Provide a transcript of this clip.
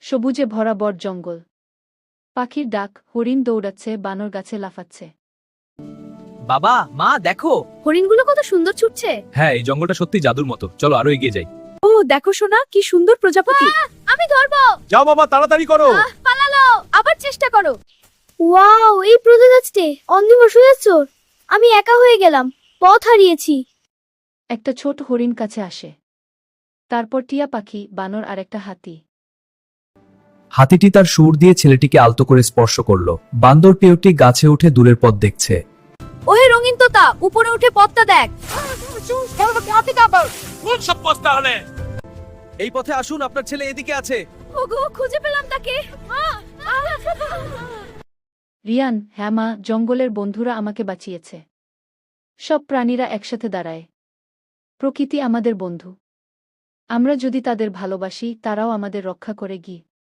সবুজে ভরা বট জঙ্গল। পাখির ডাক, হরিণ দৌড়াচ্ছে, বানর গাছে লাফাচ্ছে। বাবা, মা দেখো। হরিণগুলো কত সুন্দর ছুটছে। হ্যাঁ, এই জঙ্গলটা সত্যি জাদুর মতো। চলো আরো এগিয়ে যাই। ও দেখো সোনা, কি সুন্দর প্রজাপতি। আমি ধরবো। যাও বাবা, তাড়াতাড়ি করো। পালালো। আবার চেষ্টা করো। ওয়াও, এই প্রজাপতিতে অন্ধ বসে যাচ্ছে। আমি একা হয়ে গেলাম, পথ হারিয়েছি। একটা ছোট হরিণ কাছে আসে। তারপর টিয়া পাখি, বানর আর একটা হাতি। হাতিটি তার সুর দিয়ে ছেলেটিকে আলতো করে স্পর্শ করলো। বান্দর পেয়টি গাছে উঠে দূরের পথ দেখছে। ওহে রঙিন তোতা, উপরে উঠে পথটা দেখ। এই পথে আসুন, আপনার ছেলে এদিকে আছে। ওগো, খুঁজে পেলাম তাকে। রিয়ান, হ্যাঁ মা, জঙ্গলের বন্ধুরা আমাকে বাঁচিয়েছে। সব প্রাণীরা একসাথে দাঁড়ায়। প্রকৃতি আমাদের বন্ধু। আমরা যদি তাদের ভালোবাসি, তারাও আমাদের রক্ষা করে গি।